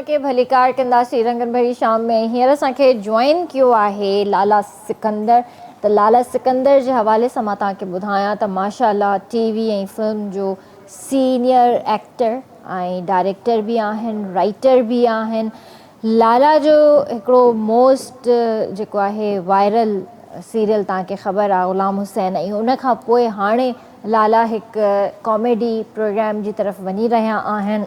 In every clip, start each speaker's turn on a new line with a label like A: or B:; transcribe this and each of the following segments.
A: के भलीकार कंदासीं रंगन भरी शाम में हींअर असांखे जॉइन कियो आहे लाला सिकंदर। त लाला सिकंदर जे हवाले सां मां तव्हांखे ॿुधायां त माशाअल्लाह टीवी ऐं फिल्म जो सीनियर एक्टर ऐं डायरेक्टर बि आहिनि, राइटर बि आहिनि। लाला जो हिकिड़ो मोस्ट जेको आहे वायरल सीरियल तव्हांखे ख़बर आहे ग़ुलाम हुसैन, ऐं उन खां पोइ हाणे लाला हिकु कॉमेडी प्रोग्राम जी तरफ़ वञी रहिया आहिनि।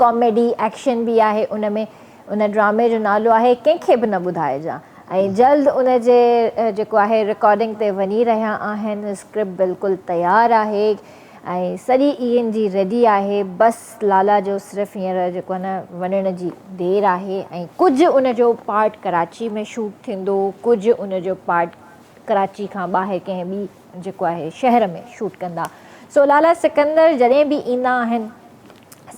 A: कॉमेडी एक्शन भी आहे उन में। उन ड्रामे जो नालो आहे कंहिंखे बि न ॿुधाइजां, ऐं जल्द उन जे जेको आहे रिकॉर्डिंग ते वञी रहिया आहिनि। स्क्रिप्ट बिल्कुलु तयारु आहे ऐं सॼी जी रेडी आहे। बसि लाला जो सिर्फ़ु हींअर जेको आहे न वञण जी देरि आहे। ऐं कुझु उन जो पार्ट कराची में शूट थींदो, कुझु उन जो पार्ट कराची खां ॿाहिरि कंहिं ॿी जेको आहे शहर में शूट कंदा। सो लाला सिकंदर जॾहिं बि ईंदा आहिनि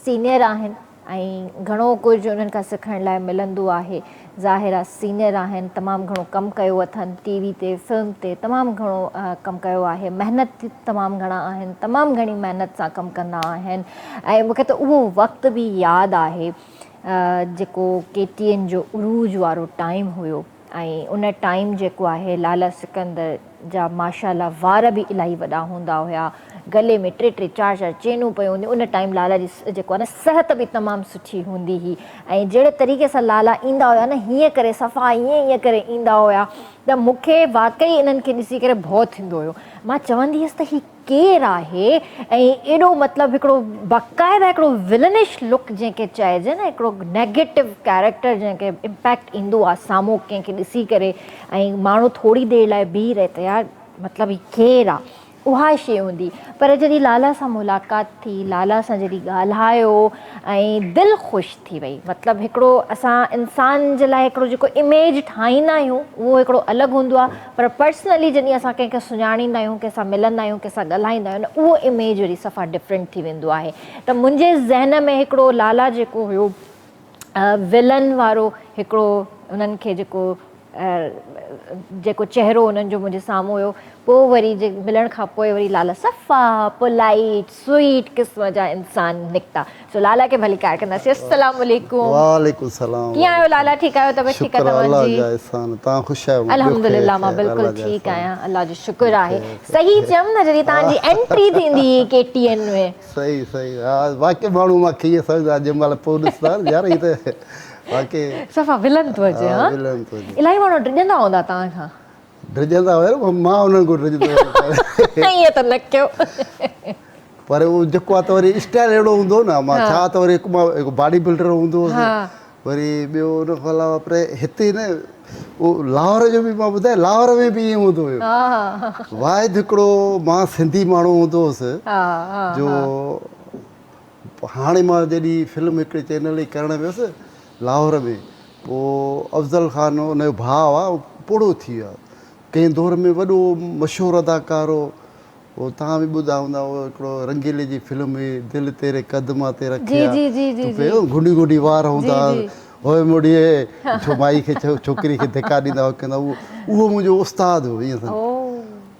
A: सीनियर आहिनि ऐं घणो कुझु उन्हनि खां सिखण लाइ मिलंदो आहे। ज़ाहिर आहे सीनियर आहिनि, तमामु घणो कमु कयो अथनि टीवी ते फिल्म ते, तमामु घणो कमु कयो आहे। महिनत तमामु घणा आहिनि, तमामु घणी महिनत सां कमु कंदा आहिनि। ऐं मूंखे त उहो वक़्तु बि यादि आहे जेको KTN जो उरूज वारो टाइम हुयो। ऐं उन टाइम जेको आहे लाला सिकंदर जा माशाअल्लाह वार बि इलाही वॾा हूंदा हुया, गले में 3-3 4-4 चेनूं पियूं हूंदियूं। उन टाइम लाला जी जेको आहे न सिहत बि तमामु सुठी हूंदी हुई। ऐं जहिड़े तरीक़े सां लाला ईंदा हुया न, हीअं करे सफ़ा ईअं करे ईंदा हुया त मूंखे वाक़ई इन्हनि खे ॾिसी करे भउ थींदो हुयो। मां चवंदी हुअसि त हीउ केरु आहे, ऐं एॾो मतिलबु हिकिड़ो बाक़ाइदा हिकिड़ो विलनिश लुक जंहिंखे चइजे न, हिकिड़ो नेगेटिव कैरेक्टर जंहिंखे इम्पैक्ट ईंदो आहे साम्हूं कंहिंखे ॾिसी करे, ऐं माण्हू थोरी देरि लाइ बीह रहे त यार मतिलबु हीउ केरु आहे, उहा शइ हूंदी। पर जॾहिं लाला सां मुलाक़ात थी, लाला सां जॾहिं ॻाल्हायो ऐं दिलि ख़ुशि थी वई। मतिलबु हिकिड़ो असां इंसान जे लाइ हिकिड़ो जेको इमेज ठाहींदा आहियूं उहो हिकिड़ो अलॻि हूंदो आहे, पर पर्सनली जॾहिं असां कंहिंखे सुञाणींदा आहियूं, कंहिंसां मिलंदा आहियूं, कंहिंसां ॻाल्हाईंदा आहियूं न, उहो इमेज वरी सफ़ा डिफरेंट थी वेंदो आहे। त मुंहिंजे ज़हन में हिकिड़ो लाला जेको हुयो विलन वारो हिकिड़ो उन्हनि खे जेको चहिरो उन्हनि जो मुंहिंजे साम्हूं हुयो। पोइ वरी मिलण खां पोइ वरी लाला सफ़ा पोलाइट स्वीट क़िस्म जा इंसान निकिता। सो लाला खे भली कार कंदासीं। अस्सलाम वालेकुम।
B: वालेकुम सलाम।
A: कीअं आहियो लाला? ठीकु आहियो? तबियत ठीकु आहे तव्हांजी?
B: तव्हां ख़ुशि आहियो?
A: अल्हम्दुलिल्लाह मां बिल्कुलु ठीकु आहियां, अल्लाह जो शुक्र आहे। सही चयमि न जॾहिं तव्हांजी एंट्री थींदी KTN में?
B: सही सही, हा वाक़ई माण्हू मूंखे ईअं सम्झंदा जंहिं महिल पोइ ॾिसंदा यार हीअ त वाक़ई
A: सफ़ा विलन थो अचे। हा इलाही माण्हू डिॼंदा हूंदा तव्हां खां?
B: डिॼंदा हुया, मां उन्हनि खां डिॼंदो आहियां।
A: ईअं त न कयो।
B: पर उहो जेको आहे त वरी स्टाइल अहिड़ो हूंदो न, मां छा त वरी हिकु बॉडी बिल्डर हूंदो हुउसि। वरी ॿियो उन खां अलावा पर हिते न उहो लाहौर जो बि मां ॿुधायां, लाहौर में बि ईअं हूंदो हुयो। वाहिद हिकिड़ो मां सिंधी माण्हू हूंदो हुउसि जो हाणे मां जॾहिं फिल्म हिकिड़े चैनल जी करणु वियुसि लाहौर में, पोइ अफ़ज़ल ख़ान हुनजो भाउ आहे, पोड़ो थी वियो आहे। कंहिं दौर में वॾो मशहूरु अदाकार हो, उहो तव्हां बि ॿुधा हूंदा, उहो हिकिड़ो रंगीले जी फिल्म हुई दिलि तेरे क़दम ते रखिया, गुंडी गुंडी वार हूंदा, होए मुड़िए छो माई खे छोकिरी खे धिका ॾींदा हुआ कंदा, उहो मुंहिंजो उस्तादु हो ईअं।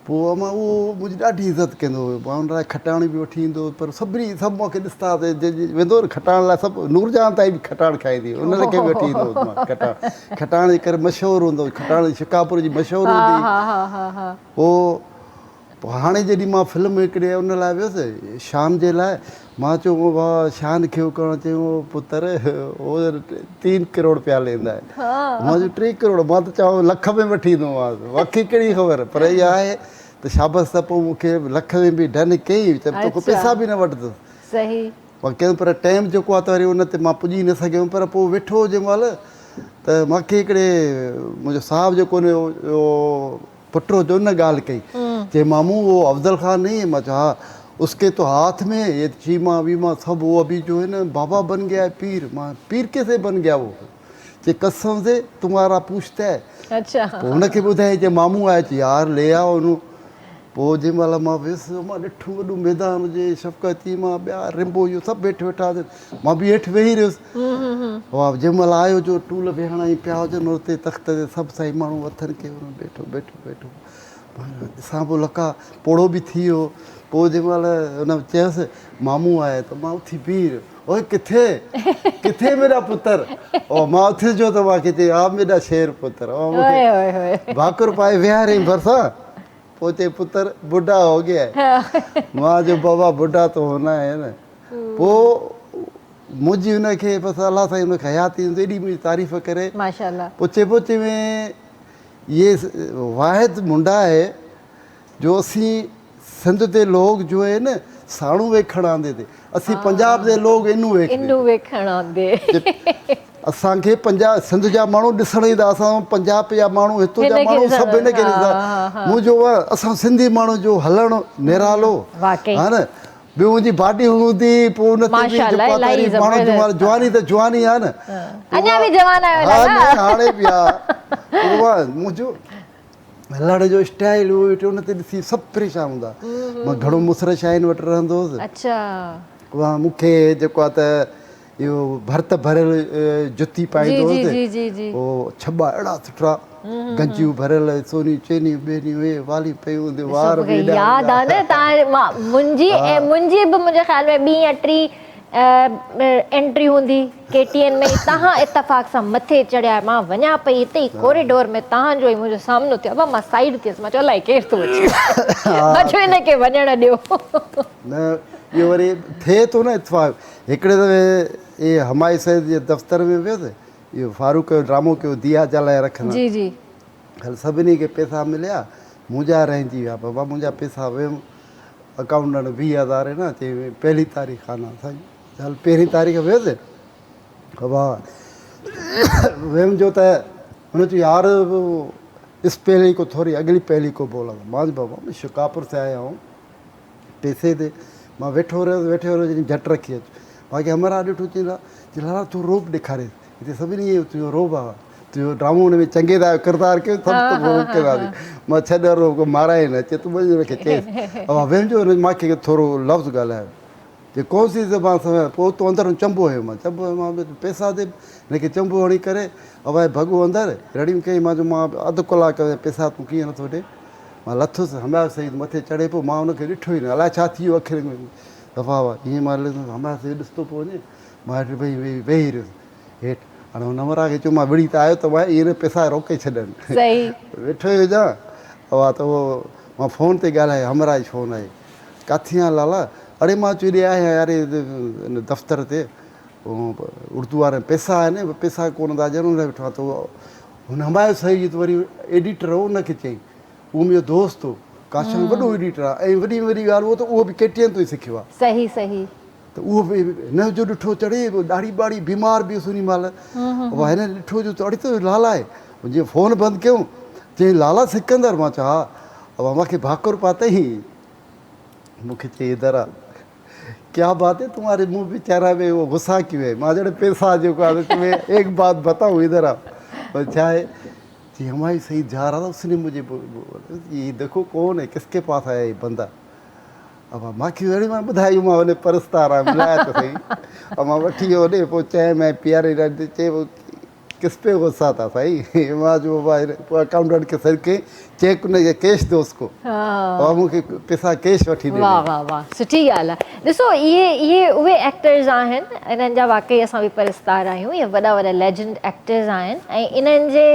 B: पोइ मां उहो मुंहिंजी ॾाढी इज़त कंदो हुयो। मां हुन लाइ खटाण बि वठी ईंदो, पर सभु मूंखे ॾिसंदा त वेंदो न खटाण लाइ, सभु नूरजहान ताईं बि खटाण खाईंदी, उन लाइ खे बि वठी ईंदो हुउसि मां खटाण। खटाण जे करे मशहूरु हूंदो, खटाण शिकापुर जी मशहूरु हूंदी। पोइ हाणे जॾहिं मां फिल्म हिकिड़े उन लाइ वियुसि शाम जे लाइ, मां चयो वाह शान खे करणु, चयो पुत्र उहो 3 करोड़ रुपया लेंदा आहिनि। मां चयो 3 करोड़, मां त चवां लख में वठी ईंदोमांसि, मूंखे कहिड़ी ख़बर। पर इहा आहे त शाबस, त पोइ मूंखे लख में बि डन कई, त तोखे पैसा बि न वठंदुसि।
A: सही
B: मां कयो, पर टाइम जेको आहे त वरी उन ते मां पुॼी न सघियुमि। पर पोइ वेठो जंहिं महिल त मूंखे हिकिड़े मुंहिंजो साहिबु जेको हुयो पुटो जो न ॻाल्हि कई, चई मामू वो अफ़ज़ल ख़ान नहीं है? मैं कहा हाँ, उसके तो हाथ में ये चीमा वीमा सब, वो अभी जो है ना बाबा बन गया है, पीर। मां पीर कैसे बन गया वो? चई कसम से तुम्हारा पूछता है
A: अच्छा
B: पोइ हुनखे ॿुधाईं जे मामू आहे चई यार ले आओ हुन पोइ जंहिं महिल मां वियुसि मां ॾिठो वॾो मैदान हुजे शफ़क़ती मां ॿिया रिंबो इहो सभु हेठि वेठा हुजनि मां बि हेठि वेही रहियुसि वाह जंहिं महिल आयो जो टूल वेहणा ई पिया हुजनि हुते तख़्त ते सभु साईं माण्हू हथनि खे वेठो वेठो वेठो ॾिसां पोइ लका पोड़ो बि थी वियो पोइ जंहिं महिल हुन चयसि मामू आहे त मां उथी बीह रहियो ओए किथे किथे मेरा पुत्र ओ मां उथी जो त मूंखे चई हा मेरा शेर पुत्र मूंखे भाकुर पाए विहारियईं भरिसां पोइ चई पुत्र बुढ़ा हो गया है मां जो बाबा बुढ़ा तो होना है न पोइ मुंहिंजी हुनखे बसि अलाह साईं हुनखे हयाती एॾी मुंहिंजी तारीफ़ करे
A: माशाल्लाह
B: पोइ चइबो चवे ये वाहिद मुंडा है जो असीं सिंध ਦੇ ਲੋਕ ਜੋ ਹੈ ਨਾ ਸਾਣੂ ਵੇਖਣ ਆਉਂਦੇ ਤੇ ਅਸੀਂ ਪੰਜਾਬ ਦੇ ਲੋਕ ਇਹਨੂੰ
A: ਵੇਖਣ ਆਉਂਦੇ
B: असांखे पंजाब सिंध जा माण्हू ॾिसण ईंदा असां पंजाब जा माण्हू हितां जा माण्हू सभु हिन खे ॾिसंदा मुंहिंजो असां सिंधी माण्हू जो हलणु निरालो हा न ॿियो मुंहिंजी बाडी हूंदी पोइ हुन माण्हू जवानी त जवानी आहे न हाणे बि आहे मुंहिंजो हलण जो स्टाइल हुन ते ॾिसी सभु परेशान हूंदा मां घणो मुसर शाइन वटि रहंदो हुउसि उहा मूंखे जेको आहे त इहो भर्त भरियल जुती पाईंदो हुउसि पोइ छॿा अहिड़ा सुठा गंजियूं भरियल सोनी चेनियूं ॿेनियूं उहे वाली पयूं हूंदियूं वार
A: यादि आहे न तव्हां मुंहिंजी बि मुंहिंजे ख़्याल में ॿीं या टीं एंट्री हूंदी केटीएन में तव्हां इतफ़ाक़ सां मथे चढ़िया मां वञा पई हिते ई कॉरिडोर में तव्हांजो ई मुंहिंजो सामनो थियो आहे मां साइड थियसि मां चयो अलाए केरु थो अचे मां चयो हिनखे वञणु ॾियो
B: न इहो वरी थिए थो न इतफ़ाक़ हिकिड़े दफ़े इहे हमाई सैद जे दफ़्तर में वियुसि इहो फारूक जो ड्रामो कयो दिया जलाए रखंदा हल सभिनी खे पैसा मिलिया मुंहिंजा रहिजी विया बाबा मुंहिंजा पैसा वियुमि अकाउंटेंट 20,000 न चई पहिरीं तारीख़ आना साईं हल पहिरीं तारीख़ वियुसि वाह वियुमि जो त हुन चयो यार इस पहली को थोरी अगली पहली को बोला मां बाबा मैं शिकापुर से आया हूँ पैसे दे मां वेठो रहियो झटि रखी अचु मूंखे हमरा ॾिठो चई लाला तूं रोब ॾेखारे हिते सभिनी तुंहिंजो रोब आहे तुंहिंजो ड्रामो हुन में चङे दा किरदारु कयो सभु रोब कंदासीं मां छॾ रोब माराए न चए तूं हुनखे चएसि वेंदो हुन मूंखे थोरो लफ़्ज़ ॻाल्हायो जे कौन सी ज़बान समय पोइ तूं अंदरि चंबो हुयो मां पैसा दे हिनखे चंबो हणी करे अवाए भॻो अंदरि रड़ियूं कई मां अधु कलाक पैसा तूं कीअं नथो ॾे मां लथुसि हमायो सईद मथे चढ़े पियो मां हुनखे ॾिठो ई न अलाए छा थी वियो अखियुनि में दफ़ा हुआ ईअं मां हमायो सईद ॾिसंदो पियो वञे मां हेठि वेही रहियुसि हेठि हाणे हुन नमरा खे चयो मां विड़ी त आयो त मां इहे पैसा रोके छॾनि वेठो ई हुजां उहा त उहो मां फ़ोन ते ॻाल्हाए हमरा जी फ़ोन आई किथे आहे लाला अड़े मां चयो हेॾे आहियां यार दफ़्तर ते उर्दू वारे पैसा आहिनि पैसा कोन था ज़रूरु वेठो आहे त उहो हुन हमायो सही त वरी एडिटर हो हुनखे चई उहो मुंहिंजो दोस्त हो काशम वॾो एडिटर आहे ऐं वॾी वॾी ॻाल्हि उहो त उहो बि केटीएन तो ई सिखियो आहे
A: सही
B: त उहो बि हिन जो ॾिठो चढ़े ॾाढी ॿाढ़ी बीमार बि हुअसि उन महिल उहा हिन ॾिठो जो अड़े त लाला आहे जीअं फ़ोन बंदि कयूं चई लाला सिकंदर मां चयो हा उहा मूंखे भाकुर पातई मूंखे चई इधर आहे क्या बात है तुम्हारे मुंह पे चेहरा में वो गुस्सा क्यों है मां जड़े पैसा जो का तुम्हें एक बात बताऊं इधर आ क्या है जी हमारी सही जा रहा था उसने मुझे ये देखो कौन है किसके पास आया ये बंदा अब मां की अड़ी मां ॿुधाई मां उन परस्तार आहे मिलाया त सही अब मां वठी वियो होॾे पोइ चए मैं प्यारे चए किस पे गुस्सा था साईं मां जो अकाउंटेंट खे सर के चेक उनखे कैश दो उसको मूंखे पैसा कैश वठी ॾे
A: वाह सुठी ॻाल्हि आहे ॾिसो इहे उहे एक्टर्स आहिनि इन्हनि जा वाक़ई असां बि परस्तार आहियूं इहे वॾा वॾा लेजेंड एक्टर्स आहिनि ऐं इन्हनि जे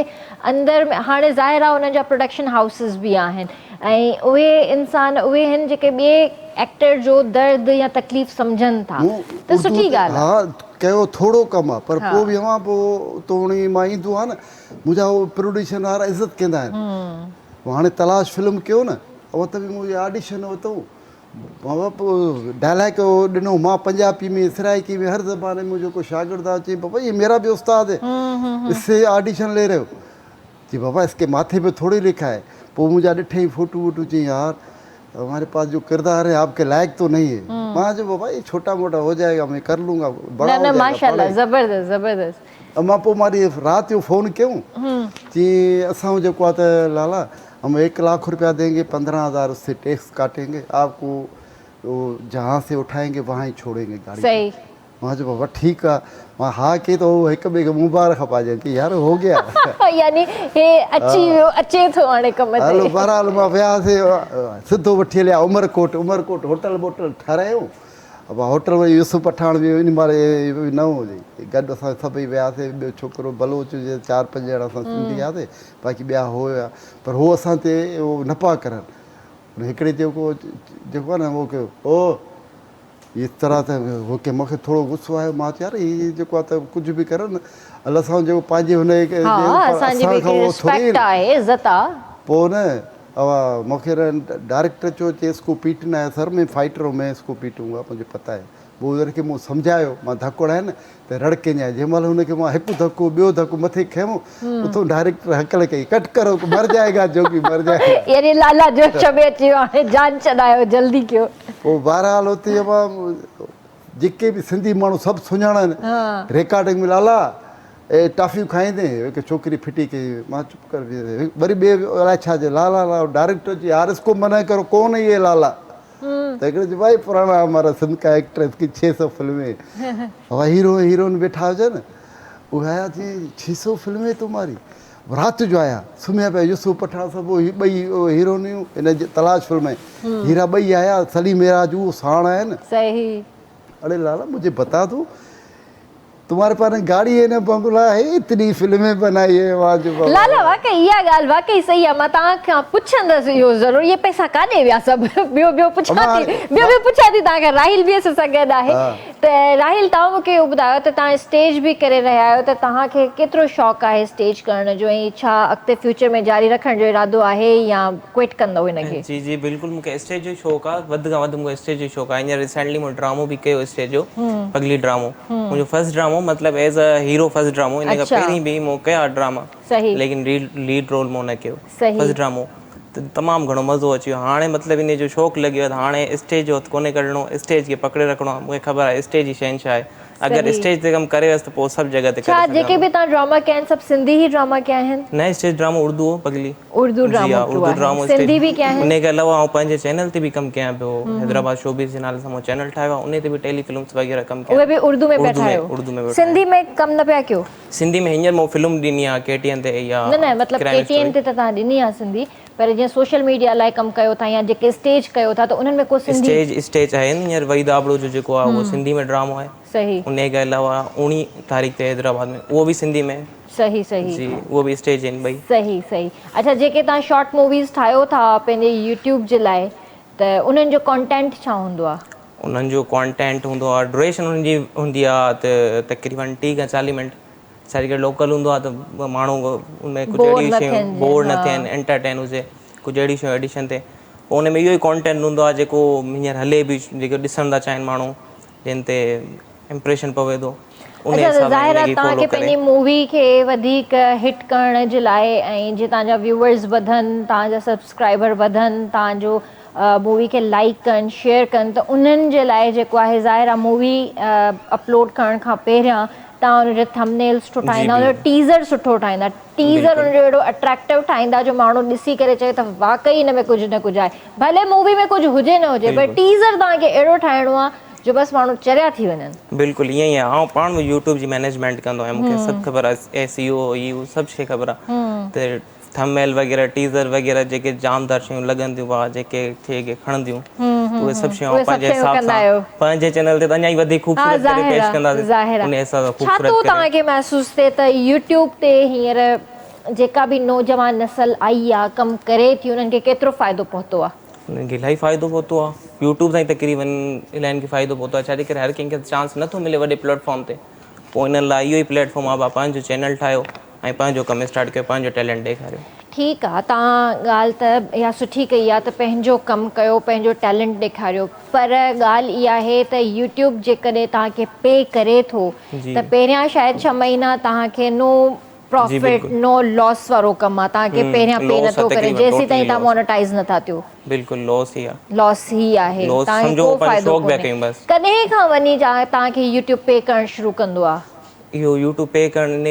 A: अंदरि हाणे ज़ाहिर आहे उन्हनि जा प्रोडक्शन हाउसिस बि आहिनि ऐं उहे इंसान उहे आहिनि जेके ॿिए एक्टर जो दर्द या तकलीफ़ सम्झनि था त सुठी ॻाल्हि आहे
B: कयो थोरो कमु आहे पर पोइ बि अवां पोइ तो उन मां ईंदो आहे न मुंहिंजा उहो प्रोड्यूशन वारा इज़त कंदा आहिनि हाणे तलाश फिल्म कयो न उहो त बि मुंहिंजी ऑडिशन वरितऊं बाबा पोइ डायलॉग ॾिनो मां पंजाबी में सराइकी में हर ज़बान में मुंहिंजो को शागिर्द आहे चई बाबा ये मेरा भी उस्ताद है इससे ऑडिशन ले रहे हो जी बाबा इसके माथे पे थोड़ी लिखा है पोइ मुंहिंजा ॾिठई फ़ोटू वोटू चई यार हमारे पास जो किरदार है आपके लायक तो नहीं है। मां जो भाई छोटा मोटा हो जाएगा, मैं कर लूंगा, बड़ा
A: न
B: हो
A: न
B: जाएगा
A: माशाल्लाह,
B: पढ़ाई।
A: ज़बरदस्त ज़बरदस्त।
B: मां पोइ मारी रात जो फ़ोन कयूं कि असां जेको आहे त लाला हम 1 लाख रुपया देंगे, 15,000 उससे टैक्स काटेंगे, आपको वो जहाँ से उठाएंगे वहाँ ही छोड़ेंगे गाड़ी पे।
A: सही।
B: मां चयो बाबा ठीकु आहे। मां हा कई त उहो हिक ॿिए खे मुबारक पाइजनि कि यार हो गया।
A: यानी हे अची वियो, अचे थो हाणे कम
B: हलो
A: ते।
B: बहरहाल मां वियासीं, सिधो वठी हलिया उमरकोट। उमरकोट होटल वोटल ठारायूं। अब होटल में यूसुफ पठान बि इन महिल न हुजे, गॾु असां सभई वियासीं। ॿियो छोकिरो बलोच हुजे, 4-5 ॼणा असां सिंधी हुआसीं, बाक़ी ॿिया हुआ। पर हो असां ते उहो न पिया करनि। हिकिड़े जेको आहे न उहो कयो, ओ इस तरह त हो के मूंखे थोरो गुस्सो आयो। मां चयो यार हीअ जेको आहे त कुझु बि करनि, अल असां जेको पंहिंजे हुन
A: हा, असांजी बि
B: असांखां उहो थोरी
A: रिस्पेक्ट आहे, इज़त आहे।
B: पोइ न मूंखे डायरेक्टर चयो कि इसको पीटना है सर, मैं फाइटर हूँ, मैं इसको पीटूंगा, मुझे पता है। वो उनखे मूं सम्झायो, मां धकु हणाए न त रड़के ॼाए। जंहिं महिल हुनखे मां हिकु धकु ॿियो धकु मथे खयमि, उथो डायरेक्टर हकल कई, कट करो मर जाएगा जोगी मर जाएगा।
A: यानी लाला जोश में अची वियो, हाणे जान छॾायो, जल्दी कयो।
B: पोइ बहरहाल हुते मां जेके बि सिंधी माण्हू सभु सुञाणनि रिकॉर्डिंग में, लाला ए टॉफियूं खाईंदे, हिकु छोकिरी फिटी कई। मां चुप कर वरी ॿिए अलाए छा चए, लाला ला डायरेक्टर चई यार इसको मना करो, कौन है ये लाला? त हिकिड़े चयो भाई पुराना हमारा सिंध का एक्टर, इसकी 600 फिल्में। हवा हीरो हीरोइन वेठा हुजनि, उहे आया थी 600 फिल्में तुम्हारी। राति जो आया, सुम्हिया पिया यूसुफ पठान सां, पोइ ॿई हीरोइनियूं हिन जे तलाश फिल्म में, हीरा ॿई आया, सलीम मेराज उहो साण आहिनि।
A: सही।
B: अरे लाला मुझे बता दो, तुम्हारे पास गाड़ी है ना, बंगला है, इतनी फिल्में बनाई है वहाँ जो।
A: लाला वाकई इहा ॻाल्हि वाकई सही आहे। मां तव्हांखां पुछंदसि इहो ज़रूरु, इहे पैसा काॾे विया सभु? ॿियो पुछां थी तव्हांखां। राहिल बि असां सां गॾु आहे। त राहिल, तव्हां मूंखे इहो ॿुधायो त तव्हां स्टेज बि करे रहिया आहियो, त तव्हांखे केतिरो शौक़ु आहे स्टेज करण जो, ऐं छा अॻिते फ्यूचर में जारी रखण जो इरादो आहे या क्विट कंदव हिनखे?
C: जी जी बिल्कुलु, मूंखे स्टेज जो शौक़ु आहे, वधि खां वधि मूंखे स्टेज जो शौक़ु आहे। हींअर रिसेंटली मूं ड्रामो बि कयो स्टेज जो, पगली ड्रामो। मुंहिंजो फर्स्ट ड्रामो, मतिलबु एज़ अ हीरो फर्स्ट ड्रामो। इन खां पहिरीं बि मूं कया ड्रामा, लेकिन लीड रोल मूं न कयो। फर्स्ट ड्रामो त तमामु घणो मज़ो अची वियो। हाणे मतिलबु इन जो शौक़ु लॻी वियो, त हाणे स्टेज जो हथु कोन्हे कढणो, स्टेज खे पकिड़े रखिणो आहे। मूंखे ख़बर आहे स्टेज जी शहंशाह आहे, अगरि स्टेज ते कमु करे वियसि त पोइ सभु जॻह ते करे सघंदो।
A: जेके बि तव्हां ड्रामा कया आहिनि, सभु सिंधी ई ड्रामा कया आहिनि?
C: न, स्टेज ड्रामो उर्दू हो, पगली
A: उर्दू ड्रामो, सिंधी बि कया आहिनि?
C: उन खां अलावा आउं पंहिंजे चैनल ते बि कमु कयां पियो, हैदराबाद शोबीज़ जे नाले सां मूं चैनल ठाहियो आहे, उन ते बि टेली फिल्म्स वग़ैरह कमु कया।
A: उहे बि उर्दू में पिया ठाहियो?
C: उर्दू में।
A: सिंधी में कमु न पिया कयो?
C: सिंधी में हींअर मूं फिल्म ॾिनी आहे KTN ते, या
A: न मतिलबु KTN ते त तव्हां ॾिनी आहे सिंधी, पर जीअं सोशल मीडिया लाइ कमु कयो था या जेके स्टेज कयो था, त उन्हनि में को सिंधी
C: स्टेज आहे हींअर वहीद आबड़ो जो जेको आहे उहो सिंधी में ड्रामो आहे।
A: सही।
C: उन खां अलावा 19 तारीख़ ते हैदराबाद में उहो बि सिंधी में।
A: सही
C: जी, उहो बि स्टेज आहिनि ॿई।
A: सही। अच्छा, जेके तव्हां शॉर्ट मूवीज़ ठाहियो था पंहिंजे यूट्यूब जे लाइ, त उन्हनि जो कंटेंट छा हूंदो आहे?
C: उन्हनि जो कंटेंट हूंदो आहे, ड्यूरेशन हुननि जी हूंदी आहे त तक़रीबन 30 खां 40 मिंट। छाजे लोकल हूंदो आहे त माण्हू उनमें कुझु अहिड़ी शयूं बोर न थियनि, एंटरटेन हुजे, कुझु अहिड़ी शयूं एडिशन थिए। पोइ उन में इहो ई कंटेंट हूंदो आहे जेको हींअर हले बि, जेको ॾिसण था चाहिनि माण्हू, जिन ते इम्प्रेशन पवे थो।
A: अच्छा, ज़ाहिर आहे तव्हांखे पंहिंजी मूवी खे वधीक हिट करण जे लाइ, ऐं जीअं तव्हांजा व्यूअर्स वधनि, तव्हांजा सब्सक्राइबर वधनि, तव्हांजो मूवी खे लाइक कनि, शेयर कनि, त उन्हनि जे लाइ जेको आहे ज़ाहिर आहे मूवी अपलोड करण खां पहिरियां तव्हां हुनजो थंबनेल सुठो ठाहींदा, हुनजो टीज़र सुठो ठाहींदा, टीज़र हुनजो अहिड़ो अट्रैक्टिव ठाहींदा जो माण्हू ॾिसी करे चए त वाक़ई हिन में कुझु न कुझु आहे। भले मूवी में कुझु हुजे न हुजे, पर टीज़र तव्हांखे अहिड़ो ठाहिणो आहे जो बसि माण्हू चरिया थी वञनि।
C: बिल्कुलु ईअं ई आहे। पाण बि यूट्यूब जी मैनेजमेंट कंदो आहियां, मूंखे सभु ख़बर आहे, SEO इहो सभु शइ ख़बर आहे। त थंबनेल वग़ैरह, टीज़र वग़ैरह जेके जानदार शयूं लॻंदियूं हुआ, जेके खणंदियूं, उहे सभु शयूं पंहिंजे हिसाब सां पंहिंजे चैनल ते अञा ई वधीक ख़ूबसूरत करे पेश कंदासीं।
A: छा थो तव्हांखे महसूसु थिए त यूट्यूब ते हींअर जेका बि नौजवान नसल आई आहे, कमु करे थी, उन्हनि खे केतिरो फ़ाइदो पहुतो आहे?
C: उन्हनि खे इलाही फ़ाइदो पहुतो आहे। यूट्यूब ताईं तक़रीबन इलाही खे फ़ाइदो पहुतो आहे, छाजे करे हर कंहिंखे चांस नथो मिले वॾे प्लेटफॉर्म ते। पोइ हिन लाइ इहो ई प्लेटफॉर्म आहे, पंहिंजो चैनल ठाहियो ऐं पंहिंजो कमु स्टार्ट कयो, पंहिंजो टैलेंट ॾेखारियो।
A: ठीकु आहे, तव्हां ॻाल्हि त इहा सुठी कई आहे त पंहिंजो कमु कयो, पंहिंजो टैलेंट ॾेखारियो, पर ॻाल्हि इहा आहे त यूट्यूब जेकॾहिं तव्हांखे पे करे थो, त पहिरियां शायदि 6 महीना तव्हांखे नो प्रॉफिट नो लॉस वारो कमु आहे, तव्हांखे पहिरियां पे
C: loss
A: नथो
C: आहे
A: करे
C: तकरीबन,
A: जेसीं ताईं
C: totally
A: तव्हां
C: loss।
A: मोनेटाइज़ नथा थियो।
C: बिल्कुलु लॉस ई आहे।
A: लॉस ही आहे,
C: Loss
A: तव्हांखे
C: सम्झो
A: को
C: पंहिंजो
A: फ़ाइदो
C: शौक़ु पिया
A: कोन्हे।
C: कयूं बसि।
A: कॾहिं खां वञी तव्हांखे यूट्यूब पे करणु शुरू कंदो आहे?
C: इहो यूट्यूब पे करण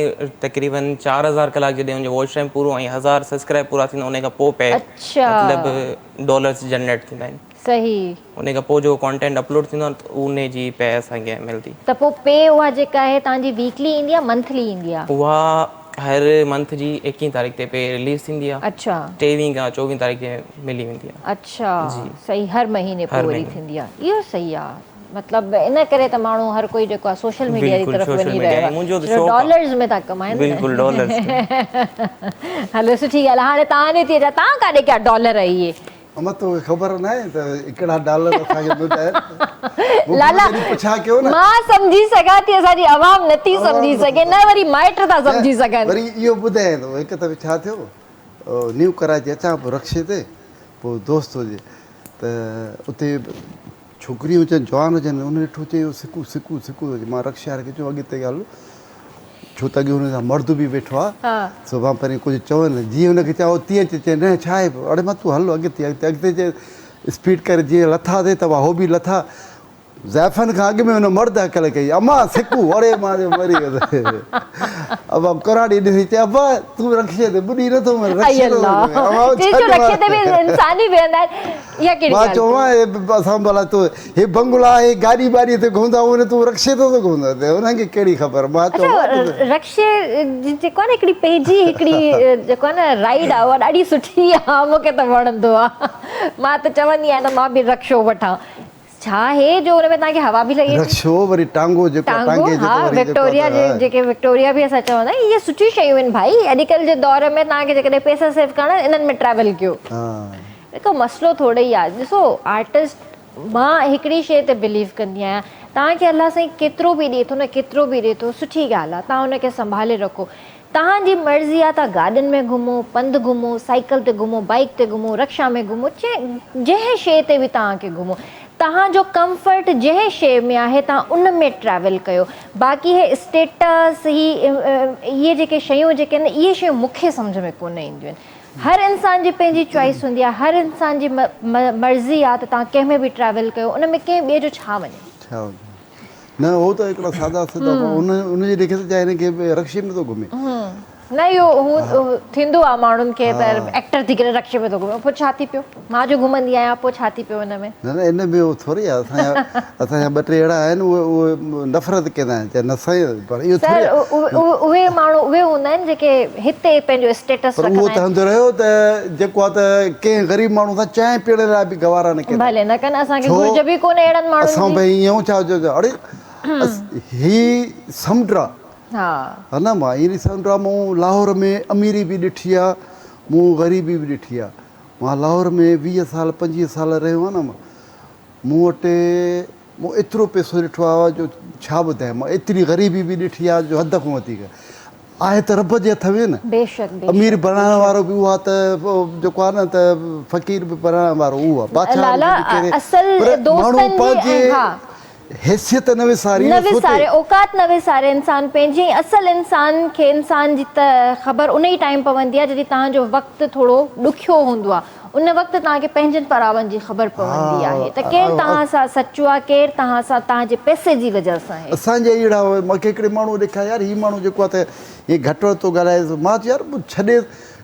C: तक़रीबन 4000 कलाक जॾहिं मुंहिंजो वॉच टाइम पूरो ऐं 1000 सब्सक्राइब पूरा थींदा उन खां पोइ पे
A: अच्छा
C: मतिलबु डॉलर्स जनरेट थींदा आहिनि।
A: सही।
C: उन खां पोइ जो कंटेंट अपलोड थींदो आहे उन जी पे असांखे मिलंदी।
A: त पोइ पे उहा जेका आहे तव्हांजी वीकली ईंदी आहे मंथली ईंदी आहे?
C: उहा हर मंथ जी 21 तारीख़ ते पे रिलीज़ थींदी आहे।
A: अच्छा
C: 23 खां 24 तारीख़ ते मिली वेंदी आहे।
A: अच्छा सही, हर महीने पोइ
C: हर
A: वरी
C: महीने।
A: थींदी आहे। इहो सही आहे, मतिलबु इन करे त माण्हू हर कोई जेको आहे सोशल मीडिया जी
C: बिल्कुलु
A: तरफ़
C: social
A: वञी
C: media
A: रहियो
C: आहे। मुंहिंजो त
A: आहे,
C: शौक़ु आहे।
A: डॉलर्स में था कमाइनि।
C: बिल्कुलु डॉलर्स
A: हलो सुठी ॻाल्हि आहे। हाणे तव्हां ॾे थी अचां, तव्हां काॾे कया डॉलर इहे?
B: अमा तोखे ख़बर न आहे त हिकिड़ा डॉलर असांखे ॿुधाइनि।
A: लाला
B: पुछा कयो न,
A: मां सम्झी सघां थी, असांजी आवाम नथी सम्झी सघे, न वरी माइट था सम्झी सघनि।
B: वरी इहो ॿुधाए थो। हिकु दफ़े छा थियो, न्यू कराची अचां पोइ रक्शे ते, पोइ दोस्त हुजे त उते छोकिरियूं हुजनि जवान हुजनि, उन ॾिठो चयो सिकू सिकू सिकू। मां रक्शे वारे खे चयो अॻिते ॻाल्हि, छो त अॻे हुन सां मर्द बि वेठो आहे, सो मां पहिरीं कुझु चवनि, जीअं हुनखे चयो तीअं चए न छा आहे, अड़े मां तूं हलो अॻिते अॻिते अॻिते चए स्पीड करे जीअं लथा थिए त उहो बि लथा। ज़ाइफ़नि खां अॻु में हुन मर्द अकल कई, अमा सिकू, अड़े मां मरी वियो। अब कराड़ी ॾिसी चए अबा तूं रक्शे ते ॿुधी नथो मां चवां असां भला तूं हे बंगला हे गाॾी वाॾी ते घुमंदा उन तूं रक्शे ते थो घुमंदा, हुनखे कहिड़ी ख़बर। मां चवां
A: रक्शे जेको आहे न हिकिड़ी पेजी हिकिड़ी जेको आहे न राइड आहे उहा ॾाढी सुठी आहे, मूंखे त वणंदो आहे। मां त चवंदी आहियां त मां बि रक्शो वठां। छा आहे जो हुन में तव्हांखे हवा बि लॻे
B: रक्शो वरी टांगो जेको टांगे
A: हा विक्टोरिया जेके विक्टोरिया बि असां चवंदा आहियूं इहे सुठियूं शयूं आहिनि भाई। अॼुकल्ह जे दौर में तव्हांखे जेकॾहिं पैसा सेव करणा इन्हनि में ट्रैवल कयो। हिकु मसइलो थोरो ई आहे। ॾिसो आर्टिस्ट, मां हिकिड़ी शइ ते बिलीव कंदी आहियां, तव्हांखे अलाह साईं केतिरो बि ॾिए थो न, केतिरो बि ॾिए थो, सुठी ॻाल्हि आहे, तव्हां हुनखे संभाले रखो। तव्हांजी मर्ज़ी आहे, तव्हां गाॾियुनि में घुमो, पंधु घुमो, साइकिल ते घुमो, बाइक ते घुमो, रक्षा में घुमो, जंहिं शइ ते बि तव्हांखे घुमो, तव्हांजो कंफर्ट जंहिं शइ में आहे तव्हां उन में ट्रैवल कयो। बाक़ी हे स्टेटस इहे जेके शयूं जेके आहिनि इहे शयूं मूंखे सम्झ में कोन ईंदियूं आहिनि। हर इंसान जी पंहिंजी चॉइस हूंदी आहे, हर इंसान जी मर्ज़ी आहे त तव्हां कंहिं में बि ट्रैवल कयो, उन में कंहिं ॿिए जो छा वञे।
B: न हो त हिकिड़ा सादा सिधा उनजे ॾेखे त चाहे हिनखे रक्शे में थो घुमे
A: न, इहो हू थींदो आहे माण्हुनि खे त एक्टर थी करे रक्शे में थो घुमे, पोइ छा थी पियो, मां जो घुमंदी आहियां पोइ छा थी पियो हिन में।
B: न न इन में उहो थोरी आहे। असांजा ॿ टे अहिड़ा आहिनि उहे नफ़रत कंदा आहिनि, चाहे न सही पर इहो
A: उहे माण्हू उहे हूंदा आहिनि जेके हिते पंहिंजो स्टेटस
B: पर उहो त हूंदो रहियो त जेको आहे त कंहिं ग़रीब माण्हू सां चांहि पीअण लाइ बि गवारा न कनि,
A: भले न कनि, असांखे घुर्ज बि कोन्हे अहिड़नि माण्हुनि जी।
B: असां भई ईअं छा चओ अड़े ही समुंड आहे हा न। मां ईअं समुंड आहे, मूं लाहौर में अमीरी बि ॾिठी आहे, मूं ग़रीबी बि ॾिठी आहे। मां लाहौर में 20 साल 25 साल रहियो आहे न। मूं वटि मूं एतिरो पैसो ॾिठो आहे जो छा ॿुधायां। मां एतिरी ग़रीबी बि ॾिठी आहे जो हद खां वधीक आहे त रब जे हथ में न। अमीर बणाइण वारो बि उहो आहे त जेको आहे न त फ़क़ीर बि बणाइण वारो उहो आहे। माण्हू पंहिंजे हैसियत न विसारे,
A: औकात न विसारे, इंसान पंहिंजे असल इंसान खे इंसान जी त ख़बर उन ई टाइम पवंदी आहे जॾहिं तव्हांजो वक़्तु थोरो ॾुखियो हूंदो आहे। उन वक़्तु तव्हांखे पंहिंजनि परावनि जी ख़बर पवंदी आहे त केरु तव्हां सां सचो आहे, केरु तव्हां सां तव्हांजे पैसे जी वजह सां आहे।
B: असांजे अहिड़ा मूंखे हिकिड़े माण्हू ॾेखारियो यार, हीउ माण्हू जेको आहे त हीअ घटि वधि थो ॻाल्हाए। मां चयो यार छॾे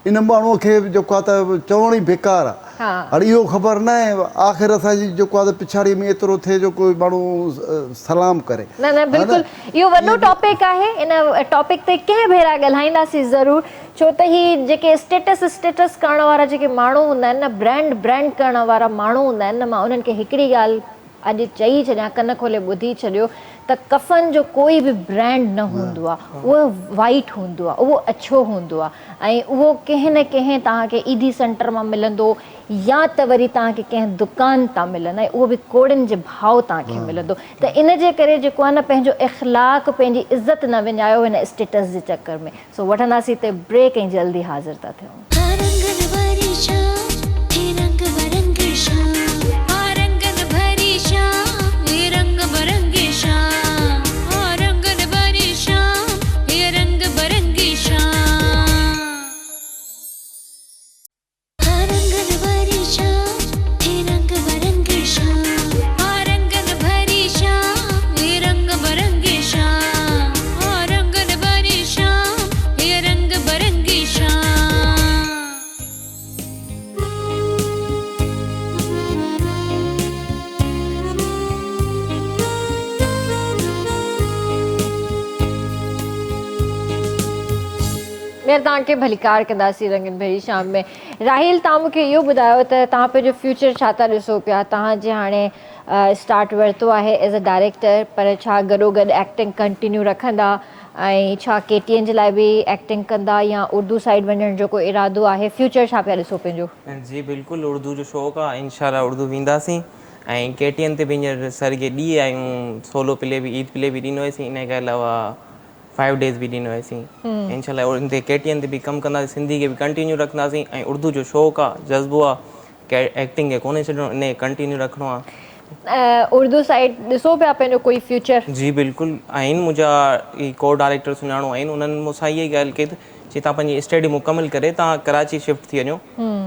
B: इन माण्हूअ खे जेको आहे त चवण ई बेकार आहे। हाणे इहो ख़बर न आहे आख़िर असांजी जेको आहे त पिछाड़ी में एतिरो थिए जो कोई माण्हू सलाम करे।
A: न न बिल्कुलु इहो वॾो टॉपिक आहे। इन टॉपिक ते कंहिं भेरा ॻाल्हाईंदासीं ज़रूरु, छो त ही जेके स्टेटस करण वारा जेके माण्हू हूंदा आहिनि न, ब्रांड करण वारा माण्हू हूंदा आहिनि न, मां उन्हनि खे हिकिड़ी ॻाल्हि अॼु चई छॾियां, कन खोले ॿुधी छॾियो त कफ़न जो कोई बि ब्रांड न हूंदो आहे, उहो वाइट हूंदो आहे, उहो अछो हूंदो आहे ऐं उहो कंहिं न कंहिं तव्हांखे ईदी सेंटर मां मिलंदो या त वरी तव्हांखे कंहिं दुकान तां मिलंदा ऐं उहो बि कोड़नि जे भाव तव्हांखे मिलंदो। त इन जे करे जेको आहे न पंहिंजो इख़लाक़ पंहिंजी इज़त न विञायो हिन स्टेटस जे चकर में। सो वठंदासीं हिते ब्रेक ऐं जल्दी हाज़िर था थियूं।
D: रंग बरंगी शाम
A: ॿीहर तव्हांखे भलीकार कंदासीं रंगन भरी शाम में। राहिल, तव्हां मूंखे इहो ॿुधायो त तव्हां पंहिंजो फ्यूचर छा था ॾिसो पिया? तव्हांजे हाणे स्टार्ट वरितो आहे एज़ अ डायरेक्टर, पर छा गॾोगॾु एक्टिंग कंटिन्यू रखंदा ऐं छा KTN जे लाइ बि एक्टिंग कंदा या उर्दू साइड वञण जो कोई इरादो आहे? फ्यूचर छा पिया ॾिसो पंहिंजो?
C: जी बिल्कुलु, उर्दू जो शौक़ु आहे, इंशाल्लाह उर्दू वेंदासीं। ऐं KTN ते बि हींअर सर खे ॾी आहियूं, सोलो प्ले बि, ईद प्ले बि ॾिनो हुयोसीं, इन खां अलावा 5 डेज़ बि ॾिनो हुयोसीं। इंशाल्लाह उन ते KTN ते बि कमु कंदासीं, सिंधी खे बि कंटिन्यू रखंदासीं ऐं उर्दू जो शौक़ु आहे, जज़्बो आहे, एक्टिंग खे कोन्हे छॾिणो, इन कंटिन्यू रखिणो आहे।
A: उर्दू साइड ॾिसो पिया पंहिंजो कोई फ्यूचर?
C: जी बिल्कुलु, आहिनि मुंहिंजा को डायरेक्टर सुञाणो आहिनि, उन्हनि मूंसां इहा ई ॻाल्हि कई त चई तव्हां पंहिंजी स्टडी मुकमल करे तव्हां कराची शिफ्ट थी वञो,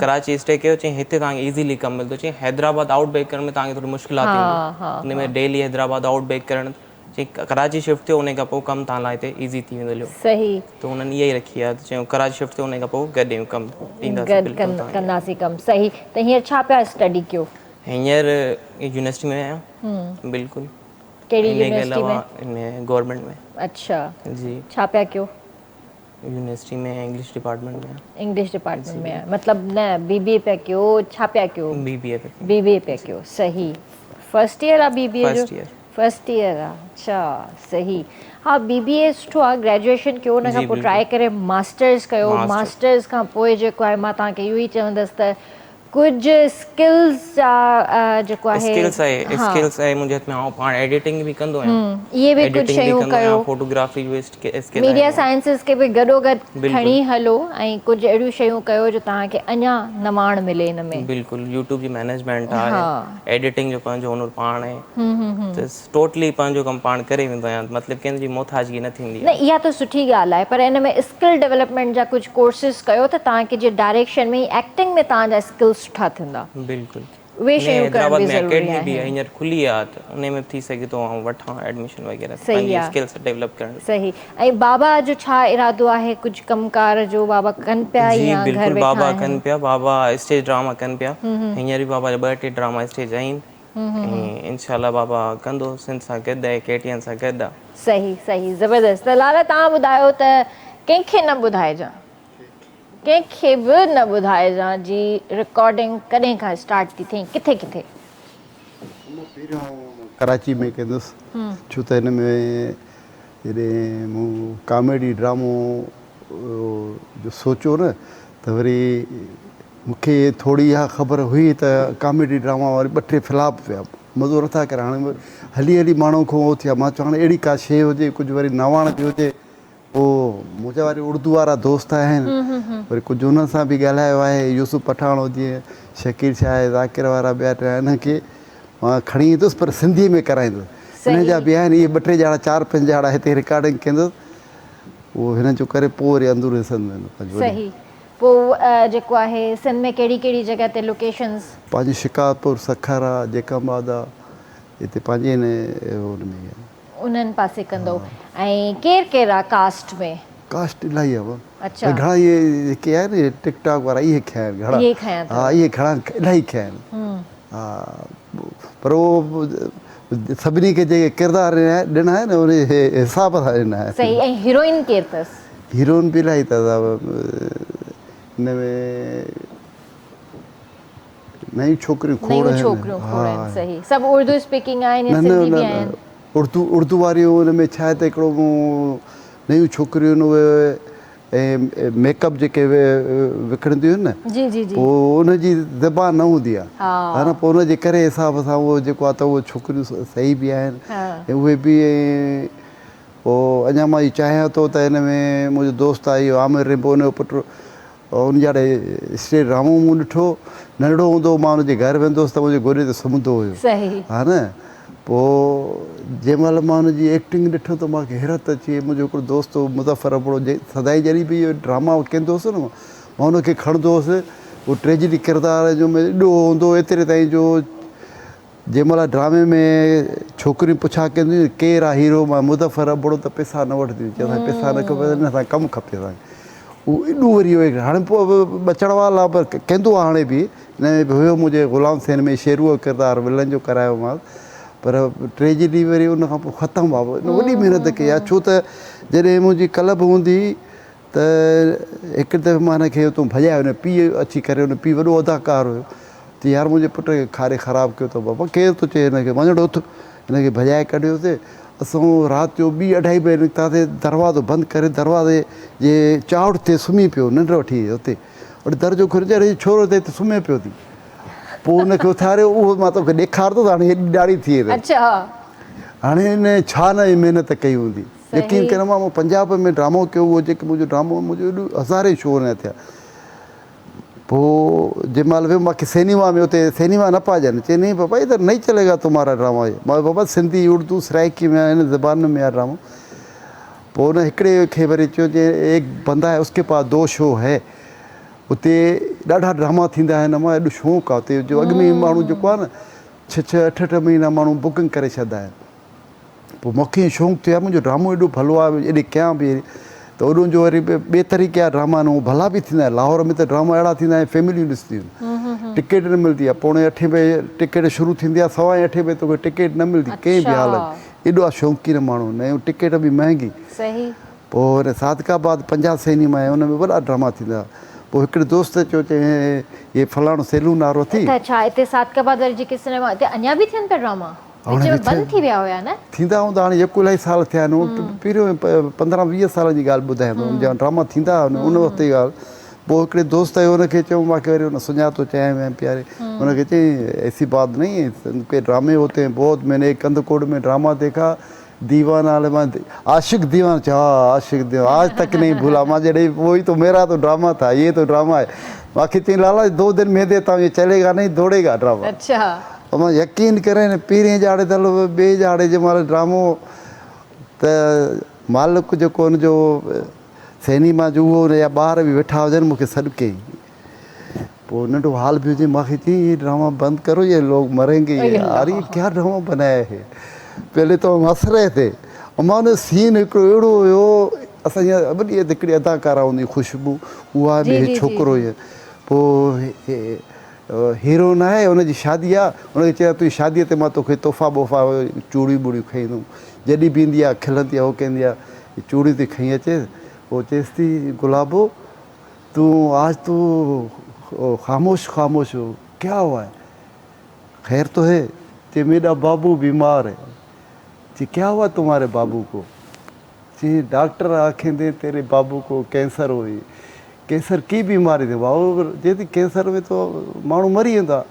C: कराची स्टे कयो, चई हिते तव्हांखे ईज़ीली कमु मिलंदो। चई हैदराबाद आउटबैक करण में तव्हांखे थोरी मुश्किलात ईंदी, हुन में डेली हैदराबाद आउटबैक करणु, चई कराची शिफ्ट थियो, उन खां पोइ कमु तव्हां लाइ हिते ईज़ी थी वेंदो।
A: सही,
C: त उन्हनि इहा ई रखी आहे, त चयूं कराची शिफ्ट थियो, उन खां पोइ गॾु कमु
A: कंदासीं कमु। सही, त हींअर छा पिया स्टडी कयो?
C: हींअर यूनिवर्सिटी में आहियां। बिल्कुलु।
A: कहिड़ी यूनिवर्सिटी में?
C: इन गवर्नमेंट में।
A: अच्छा
C: जी।
A: छा पिया कयो?
C: यूनिवर्सिटी में इंग्लिश डिपार्टमेंट में।
A: इंग्लिश डिपार्टमेंट में, मतलब न BBA पिया कयो, छा पिया कयो? BBA पिया कयो। सही, फर्स्ट ईयर आहे BBA जो? फर्स्ट ईयर आहे, अच्छा सही। हा, BBA सुठो आहे, ग्रेजुएशन कयो, उन खां पोइ ट्राई करे मास्टर्स कयो। मास्टर्स खां पोइ जेको आहे मां तव्हांखे इहो ई चवंदसि त कुझु स्किल्स जा जेको आहे
C: स्किल्स आहे मुंहिंजे हथ में, आउं पाण एडिटिंग बि कंदो आहियां,
A: इहे बि कुझु शयूं कयो,
C: फोटोग्राफी बि स्किल,
A: मीडिया साइंसिस खे बि गॾोगॾु खणी हलो ऐं कुझु अहिड़ियूं शयूं कयो जो तव्हांखे अञा नवाण मिले हिन में।
C: बिल्कुलु, यूट्यूब जी मैनेजमेंट आहे, एडिटिंग जो पंहिंजो हुनर पाण आहे, त टोटली पंहिंजो कमु पाण करे वेंदो आहियां, मतिलबु कंहिंजी मोथाजगी न थींदी।
A: न, इहा त सुठी ॻाल्हि आहे, पर इन में स्किल डेवलपमेंट जा कुझु कोर्सिस कयो त तव्हांखे जे डायरेक्शन में एक्टिंग में तव्हांजा स्किल्स सुठा थींदा।
C: बिल्कुलु,
A: उहे शयूं करण बि ज़रूरी आहे।
C: भी हींअर खुली आहे, त उन में थी सघे थो वठां एडमिशन वग़ैरह, पंहिंजी स्किल्स डेवलप करण।
A: सही। ऐं बाबा जो छा इरादो आहे? कुझु कमकार जो बाबा कनि पिया या घर वेठा आहिनि?
C: बाबा कनि पिया, बाबा स्टेज ड्रामा कनि पिया, हींअर बि बाबा जा 2-3 ड्रामा स्टेज आहिनि, ऐं इंशाल्लाह बाबा कंदो, सिंध सां गॾु आहे, KTN सां गॾु आहे।
A: सही सही, ज़बरदस्त। त लाला, तव्हां ॿुधायो त कंहिंखे न ॿुधाइजां, कंहिंखे बि न ॿुधाइजां जी रिकॉर्डिंग कॾहिं खां स्टार्ट थी थिए, किथे किथे?
B: कराची में कंदुसि, छो त हिन में जॾहिं मूं कॉमेडी ड्रामो जो सोचियो न, त वरी मूंखे थोरी इहा ख़बर हुई त कॉमेडी ड्रामा वारी 2-3 फ्लॉप पिया, मज़ो नथा करे। हाणे हली हली माण्हू खां उहो थिया, मां चवां हाणे अहिड़ी का शइ हुजे, कुझु वरी नवाण बि हुजे। पोइ मुंहिंजा वरी उर्दू वारा दोस्त आहिनि, वरी कुझु हुन सां बि ॻाल्हायो आहे, यूसुफ पठाणो जीअं, शकीर शाह आहे, ज़ाकिर वारा ॿिया 3 हिनखे मां खणी ईंदुसि, पर सिंधी में कराईंदुसि। हिन जा बि आहिनि, इहे 2-3 ॼणा, 4-5 ॼणा हिते रिकॉर्डिंग कंदुसि, उहो हिन जो करे पोइ वरी अंदूर ॾिसंदो।
A: सही। पोइ जेको आहे सिंध में कहिड़ी कहिड़ी जॻह ते लोकेशंस?
B: पंहिंजी शिकारपुर, सखारा, जेकाबाद आहे, हिते पंहिंजे हुन में
A: उन्हनि पासे कंदो। ऐं केरु केरु आहे कास्ट में? कास्ट
B: इलाही आहे।
A: अच्छा,
B: घणा इहे जेके आहिनि टिकटॉक वारा, इहे खया आहिनि घणा। हा, इहे घणा इलाही खया आहिनि। हा, पर उहो सभिनी खे जेके किरदार ॾिना आहे न, उन हिसाब सां ॾिना आहे।
A: सही। ऐं हीरोइन केरु अथसि?
B: हीरोइन बि इलाही अथव हिन में, नयूं छोकिरियूं खोड़ आहिनि।
A: सही। सभु उर्दू स्पीकिंग आहिनि या सिंधी बि आहिनि?
B: उर्दू वारियूं हुन में छा आहे त हिकिड़ो नयूं छोकिरियूं आहिनि, उहे ऐं मेकअप जेके विकिणंदियूं आहिनि न, पोइ उनजी ज़बान न हूंदी आहे, हा न, पोइ उनजे करे हिसाब सां उहो जेको आहे त उहे छोकिरियूं सही बि आहिनि, ऐं उहे बि। पोइ अञा मां इहो चाहियां थो त हिन में मुंहिंजो दोस्त आहे इहो आमिर रिंबो, उनजो पुटु, उन जा स्टेज ड्रामो मूं ॾिठो, नंढड़ो हूंदो मां हुनजे घर वेंदो हुउसि त मुंहिंजे गोॾे ते सुम्हंदो हुयो, हा न। पोइ जंहिं महिल मां हुनजी एक्टिंग ॾिठो त मूंखे हैरत अची वई। मुंहिंजो हिकिड़ो दोस्त हो मुज़फ़र अबड़ो, सदाईं जॾहिं बि इहो ड्रामा कंदो हुउसि न, मां हुनखे खणंदो हुउसि। उहो ट्रेजिडी किरदार जो एॾो हूंदो, एतिरे ताईं जो जंहिं महिल ड्रामे में छोकिरियूं पुछा कंदियूं केरु आहे हीरो, मां मुज़फ़र अबड़ो, त पैसा न वठंदियूं, चवंदा पैसा न खपे, हिन सां कमु खपे असांखे। उहो एॾो वरी हुयो, हाणे पोइ बचण वारा पर कंदो आहे हाणे बि। हिन में बि हुयो मुंहिंजे ग़ुलाम सेन में शेरूअ किरदारु विलन जो करायोमांसि, पर ट्रेजिडी वरी उन खां पोइ ख़तमु आहे। वॾी महिनत कई आहे, छो त जॾहिं मुंहिंजी क्लब हूंदी त त हिकु दफ़े मां हिनखे हुतां भॼायो, हुन पीउ अची करे, हुन पीउ वॾो अदाकार हुयो, त यार मुंहिंजे पुट खे खारे ख़राबु कयो अथव बाबा, केरु थो चए हिनखे, वञणो उथु। हिनखे भॼाए कढियोसीं। असां राति जो 2-2:30 बजे निकितासीं, दरवाज़ो बंदि करे दरवाज़े जे चाउर ते सुम्ही पियो, निंड वठी हुते, वरी दरजो खोले अरे छोरो त हिते सुम्हे पियो थी। पोइ हुनखे उथारियो, उहो मां तोखे ॾेखारंदो त हाणे हेॾी ॾाढी थी वई। हाणे हिन छा न महिनत कई हूंदी। यकीन कर मां पंजाब में ड्रामो कयो, उहो जेको मुंहिंजो ड्रामो, मुंहिंजो एॾो हज़ारे शो न थिया। पोइ जंहिं महिल वियो मूंखे सिनेमा में, उते सिनेमा न पाजनि, चई नहीं पापा इधर नहीं चलेगा तुम्हारा ड्रामा। मां बाबा सिंधी उर्दू सराइकी में हिन ज़बान में आहे ड्रामो। पोइ हुन हिकिड़े खे वरी चयो जे एक बंदा है उसके पास 2 शो है, उते ॾाढा ड्रामा थींदा आहिनि। मां एॾो शौक़ु आहे उते जो, अॻु में माण्हू जेको आहे न 6-6, 8-8 महीना माण्हू बुकिंग करे छॾंदा आहिनि। पोइ मूंखे शौक़ु थियो आहे, मुंहिंजो ड्रामो एॾो भलो आहे, एॾे कयां बि त उन्हनि जो वरी ॿिए तरीक़े जा ड्रामा आहिनि, उहो भला बि थींदा आहिनि। लाहौर में त ड्रामा अहिड़ा थींदा आहिनि, फैमिलियूं ॾिसंदियूं आहिनि, टिकेट न मिलंदी आहे, 7:45 बजे टिकेट शुरू थींदी आहे, 8:15 बजे तोखे टिकेट न मिलंदी कंहिं बि हालत। एॾो आहे शौक़ीन माण्हू, नयूं टिकेट बि महांगी। पोइ वरी सादकाबाद 50 सिनेमा आहे, हुन में वॾा ड्रामा थींदा। पोइ हिकिड़े दोस्त चयो चई हे फलाणो सैलून वारो थी।
A: अच्छा, हिते सादकाबाद वारी जेके सिनेमा हिते अञा बि थियनि पिया ड्रामा? बंदि थी विया हुया न? थींदा
B: हूंदा, हाणे जेको इलाही साल थिया आहिनि, पहिरियों 15-20 साल जी ॻाल्हि ॿुधायां थो, जंहिं ड्रामा थींदा उन वक़्त जी ॻाल्हि। पोइ हिकिड़े दोस्त हुयो, हुनखे चयो, मूंखे वरी हुन सुञातो, चयां वयमि प्यारे, हुनखे चई ऐसी बात नहीं है, के ड्रामे होते हैं बहुत, मैंने कंदकोट में ड्रामा देखा, दीवाना आशिक दीवाना, हाँ आशिक दीवाना, आज तक नहीं भूला। मां जॾहिं वही तो मेरा तो ड्रामा था, ये तो ड्रामा है। मूंखे चई लाला 2 दिन में देता हूँ, ये चलेगा नहीं, दौड़ेगा ड्रामा। अच्छा। मां यकीन करे न पहिरें जाड़े दल ॿिए जाड़े जे महिल ड्रामो त मालिक जेको हुनजो सिनेमा जो उहो हुनजा ॿार बि वेठा हुजनि, मूंखे सॾु कई। पोइ नंढो हाल बि हुजे, मूंखे चई ये ड्रामा बंदि करो, ये लोग मरेंगे। यार ये क्या ड्रामा बनाया है, पहले तो हम हंस रहे थे। ऐं मां हुन सीन हिकिड़ो अहिड़ो हुयो, असांजी वॾी हिकिड़ी अदाकारा हूंदी खुशबू, उहा बि छोकिरो हुयो। पोइ हीरो न आहे, हुनजी शादी आहे, हुनखे चयो तुंहिंजी शादीअ ते मां तोखे तोहफ़ा वोहफ़ा चूड़ियूं वूड़ियूं खई ईंदुमि। जॾहिं बि ईंदी आहे खिलंदी आहे, उहो कंदी आहे चूड़ियूं थी खई अचे। पोइ चएसि थी गुलाबो तूं आज तू ख़ामोश ख़ामोश हो, क्या हुआ है, खैर तो है? चए मेरा बाबू बीमार है। चए क्या हुआ तुम्हारे बाबू को? चए डॉक्टर आखेंगे तेरे बाबू को कैंसर हुई। कैंसर की बीमारी थी बाबू? चए थी कैंसर में तो माण्हू मरी वेंदा।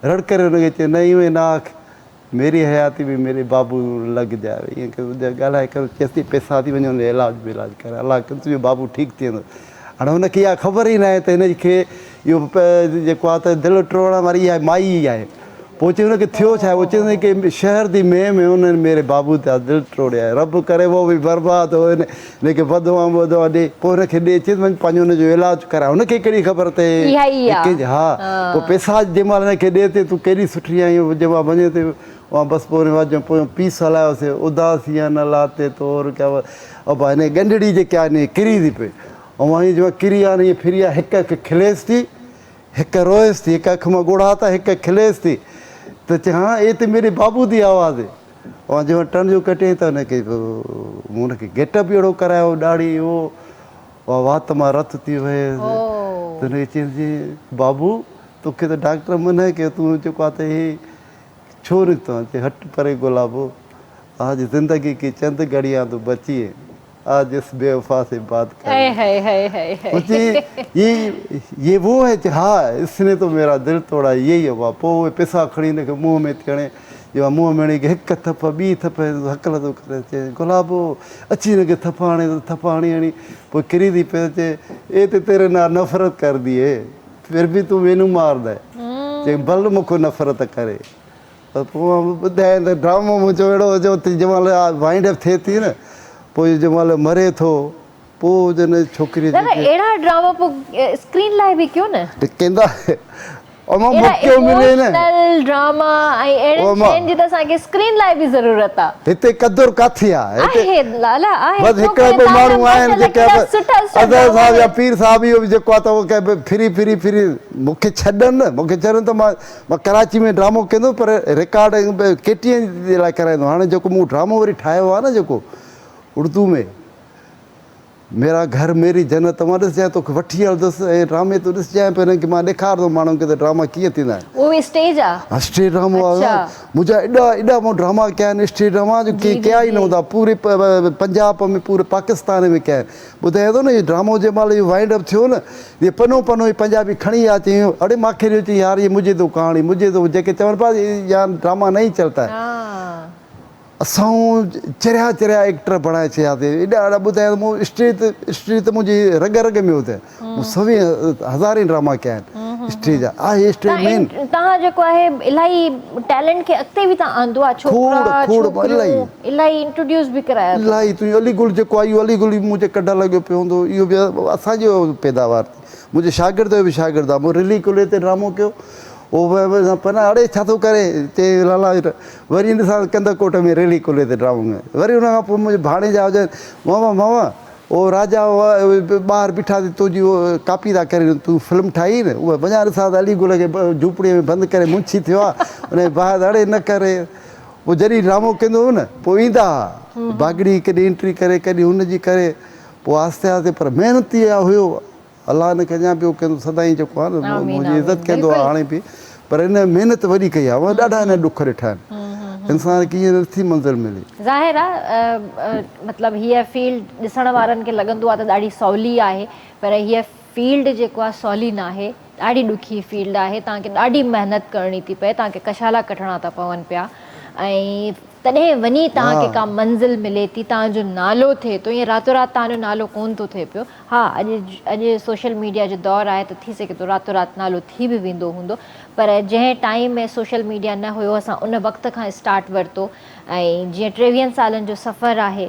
B: रड़ करे हुनखे चए नहीं में ना आख, मेरी हयाती में मेरे बाबू लॻ जाए। ईअं ॻाल्हाए करे चएसि थी पैसा थी वञो इलाज विलाज करे, अलाह तुंहिंजो बाबू ठीकु थी वेंदो। हाणे हुनखे इहा ख़बर ई न आहे त हिनखे इहो जेको आहे त दिलि टोड़ण वारी इहा माई ई आहे। पोइ चई हुनखे थियो छा आहे? उहो चवंदी की शहर जी में उन्हनि मेरे बाबू ते दिलि टोड़े आहे, रब करे उहो बि बर्बादु हो, हिनखे वधो आहे वधो आहे ॾे। पोइ हुनखे ॾे चए वञी पंहिंजो हुनजो इलाजु कराए। हुनखे कहिड़ी ख़बर अथई हा। पोइ पैसा जंहिं महिल हिनखे ॾे ते तूं केॾी सुठी आई, जंहिं महिल वञे ते उहा बसि पोइ पीस हलायोसीं, उदासी न लाते तोर क्या अब हिन ॻंढड़ी जेके आहे हिन किरी थी पई। ऐं वहीं जो किरी आहे ईअं फिरी आहे, हिकु हिकु खिलेसि थी, हिकु रोएसि थी, हिकु अखि मां ॻोढ़ा था, हिकु खिलेसि थी। त चए हाँ ये तो मेरे बाबू की आवाज़ है। और जो टर्न जो कटे तो हुनखे हुनखे गेटअप अहिड़ो करायो, ॾाढी वो वात मां रत थी वये। त हुनखे चइजे बाबू तोखे त डॉक्टर मना कयो, तूं जेको आहे त हे छो निकितो आहे? चए हट परे गुलाबो, आज ज़िंदगी की चंद घड़ियां तो बची है, आज इस बेवफा से बात कर। ये वो है हाँ इसने तो मेरा दिल तोड़ा, यही है। वाह पोइ पैसा खणी हिनखे मुंहं में थी हणे, जो मुंहं में हणी हिकु थप ॿी थप हकल थो करे। चए गुलाबो अची हिनखे थपा हणे थपा हणी हणी पोइ किरी थी पए। चए ए ते तेरे ना नफ़रत कर दी है, फिर भी तूं वेनू मारदा है। चए भल मूंखे नफ़रत करे। त पोइ ॿुधाए त ड्रामो मुंहिंजो अहिड़ो हुजे जंहिं महिल वाइंड अप थिए थी न, पोइ जंहिं महिल मरे थो पोइ जन छोकिरी
A: अहिड़ा ड्रामा पोइ स्क्रीन लाइ बि कयो न
B: कंदा।
A: ड्रामा ऐं अहिड़नि जी त असांखे स्क्रीन लाइ बि ज़रूरत आहे।
B: हिते क़दुरु काथे आहे?
A: बसि
B: हिकिड़ा ॿ माण्हू आहिनि जेके अज़हर साहिब या पीर साहिब इहो बि जेको आहे त उहो कंहिं फिरी फिरी फिरी मूंखे छॾनि न, मूंखे छॾनि त मां कराची में ड्रामो कंदो, पर रिकॉर्ड केटीअ जे लाइ कराईंदो। हाणे जेको मूं ड्रामो वरी ठाहियो आहे न जेको उर्दू में, मेरा घर मेरी जन्नत मां ॾिस जाए तोखे वठी हलंदुसि ऐं ड्रामे तूं ॾिस जाए पहिरियों की मां ॾेखारंदो माण्हुनि खे त ड्रामा कीअं थींदा आहिनि।
A: वो स्टेज आहे
B: स्टेज ड्रामो आहे मुंहिंजा एॾा मूं ड्रामा कया आहिनि स्टेज ड्रामा जो कया ई न हूंदा पूरे पंजाब में पूरे पाकिस्तान में कया आहिनि। ॿुधाए थो न इहो ड्रामो जंहिं महिल इहो वाइंड अप थियो न इहे पनो पनो पंजाबी खणी विया चई अड़े मूंखे ॾियो चई यार ये मुझे तो कहाणी मुझे तो जेके चवनि पिया यार ड्रामा नहीं चलता है असां चरिया चरिया एक्टर बणाए छॾियासीं एॾा ॿुधाए मूं स्टेज त मुंहिंजी रग रग में हुते मूं सभी हज़ारे ड्रामा कया आहिनि स्टेज आहे स्टेज मेन
A: तव्हां जेको आहे इलाही टैलेंट खे अॻिते बि तव्हां आंदो आहे छोकिरा छोकिरियूं इलाही इंट्रोड्यूस बि कराया
B: इलाही तुंहिंजो अलीगुल जेको आहे इहो अलीगुल मुंहिंजे कढणु लॻो पियो हूंदो इहो बि असांजो पैदावार मुंहिंजे शागिर्द जो बि शागिर्द आहे मूं रिली कुले ते ड्रामो कयो उहो पर अड़े छा थो करे चई लाला वरी इन सां कंदकोट में रेली कुले ते ड्रामो में वरी उन खां पोइ मुंहिंजे भाणे जा हुजनि मामा मामा उहो राजा ॿाहिरि बीठा तुंहिंजी उहो कापी था करे तूं फिल्म ठाही न उहा वञा ॾिसां त अलीगुल खे झूपड़ीअ में बंदि करे मुंशी थियो आहे उन ॿाहिरि अड़े न करे पोइ जॾहिं ड्रामो कंदो हो न पोइ ईंदा हुआ बागड़ी कॾहिं एंट्री करे कॾहिं हुनजी करे पोइ आहिस्ते आहिस्ते पर महिनती हुयो अलाह हिन खे अञा बि कंदो सदाईं जेको आहे न मुंहिंजी इज़त कंदो आहे हाणे बि पर हिन महिनत वरी कई आहे उहा ॾाढा हिन ॾुख ॾिठा आहिनि इंसान खे ईअं नथी मंज़िल मिली
A: ज़ाहिर आहे मतिलबु हीअ फील्ड ॾिसण वारनि खे लॻंदो आहे त ॾाढी सवली आहे पर हीअ फील्ड जेको आहे सवली न आहे ॾाढी ॾुखी फील्ड आहे तव्हांखे ॾाढी महिनत करणी थी पए तव्हांखे कशाला कढणा था पवनि पिया ऐं तॾहिं वञी तव्हांखे का मंज़िल मिले थी तव्हांजो नालो थिए थो ईअं रातो राति तव्हांजो नालो कोन थो थिए पियो हा अॼु सोशल मीडिया जो दौरु आहे त थी सघे थो रातो राति नालो थी बि वेंदो हूंदो पर जंहिं टाइम में सोशल मीडिया न हुयो असां उन वक़्त खां स्टार्ट वरितो ऐं जीअं 23 सालनि जो सफ़रु आहे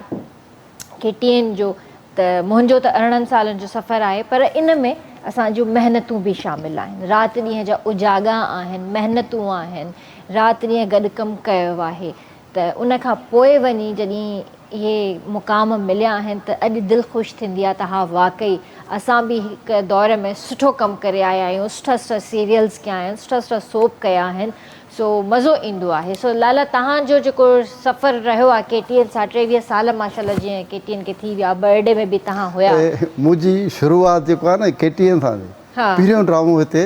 A: KTN जो त मुंहिंजो त 18 सालनि जो सफ़रु आहे पर इन में असांजूं महिनतूं बि शामिलु आहिनि राति ॾींहं जा उजागा आहिनि महिनतूं आहिनि राति ॾींहं गॾु कमु कयो आहे त उन खां पोइ वञी जॾहिं इहे मुक़ाम मिलिया आहिनि त अॼु दिलि ख़ुशि थींदी आहे त हा वाक़ई असां बि हिकु दौर में सुठो कमु करे आया आहियूं सुठा सुठा सीरियल्स कया आहिनि सुठा सुठा सोप कया आहिनि सो मज़ो ईंदो आहे सो लाला तव्हांजो जेको सफ़रु रहियो आहे KTN सां 23 साल माशाल्लाह जीअं KTN खे थी विया बर्थडे में बि तव्हां हुया
B: मुंहिंजी शुरूआति जेको आहे न KTN सां पहिरियों ड्रामो हिते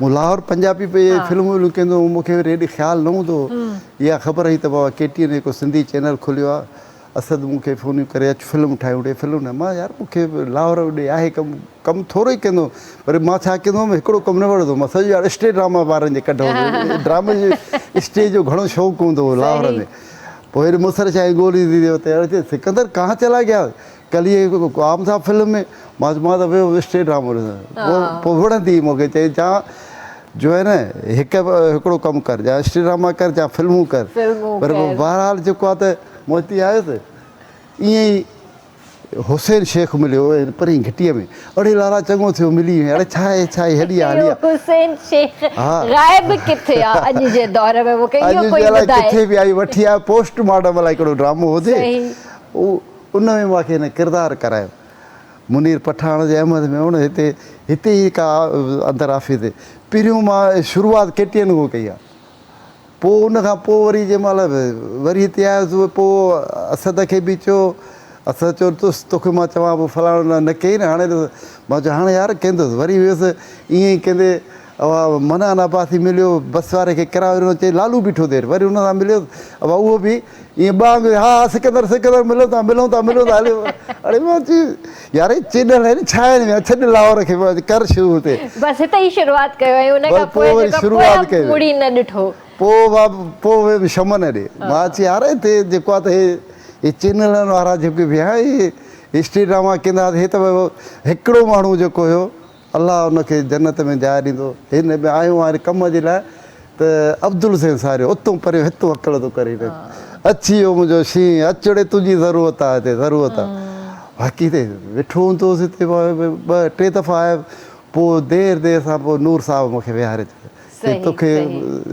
B: मूं लाहौर पंजाबी फिल्मूं कंदो मूंखे वरी एॾी ख़्यालु न हूंदो इहा ख़बर हुई त बाबा KTN हिकु सिंधी चैनल खुलियो आहे असद मूंखे फ़ोनियूं करे अचु फिल्म ठाहियूं ॾे फिल्म न मां यार मूंखे लाहौर ॾे आहे कमु थोरो ई कंदो वरी मां छा कंदो हुउमि हिकिड़ो कमु न वठंदो मां सॼो यार स्टेज ड्रामा ॿारनि जे कढो ड्रामे जे स्टेज जो घणो शौक़ु हूंदो हुओ लाहौर में पोइ वरी मुसर चाहे ॻोल्ही दी त सिकंदर कहाँ चला गया कल ये आम साहब फिल्म में मां त वियो स्टेज ड्रामो ॾिसण पोइ वणंदी मूंखे चई जा जो आहे न हिकिड़ो कमु कर जा स्टेज ड्रामा कर जा फिल्मूं कर पर बहरहाल जेको आहे त मूं हिते आयुसि ईअं ई हुसैन शेख मिलियो परी घिटीअ में अड़े लाला चङो थियो मिली अड़े छा आहे हेॾी हली
A: हुसैन शेख गायब किथे आहे अॼु जे दौर में मूंखे इहो कोई ॿुधाए
B: किथे बि आई वठी आहे पोस्टमार्टम वाला हिकिड़ो ड्रामो हुजे उन में मूंखे हिन किरदारु करायो मुनीर पठाण जे अहमद में हुन हिते ई का अंदरि ऑफिस ते पहिरियों मां शुरूआति KTN खां कई आहे पोइ उन खां पोइ वरी जंहिं महिल वरी हिते आयुसि पोइ असद खे बि चयो असद चयो तोखे मां चवां पोइ फलाणो न कई न हाणे मां चयो हाणे यार कंदुसि वरी वियुसि ईअं ई कंदे मनाना पासी मिलियो बस वारे खे किरायो ॾिनो चई लालू बीठो देरि वरी हुन सां मिलियो उहो बि ईअं ॿांग हा सिकंदर मिलो था हलियो अड़े मां चई यार चैनल आहिनि छा आहिनि छॾ लाहौर खे कर शुरू हुते
A: बसि हिते ई शुरूआति कयो
B: पोइ वरी शुरूआति कई
A: न ॾिठो
B: पोइ शमन ॾे मां चई यार हिते जेको आहे त हे चैनलनि वारा जेके बि आहे स्टेज ड्रामा कंदा हे त हिकिड़ो माण्हू जेको हुयो अलाह हुनखे जन्नत में जाइ ॾींदो हिन में आयो हाणे कम जे लाइ त अब्दुल हुसैन सारियो उतां परियो हितो अकड़ थो करे अची वियो मुंहिंजो शींहुं अचड़े तुंहिंजी ज़रूरत आहे हिते ज़रूरत आहे बाक़ी हिते वेठो हूंदो हुउसि हिते ॿ टे दफ़ा आयो पोइ देरि सां पोइ नूर साहिबु मूंखे विहारे चयो तोखे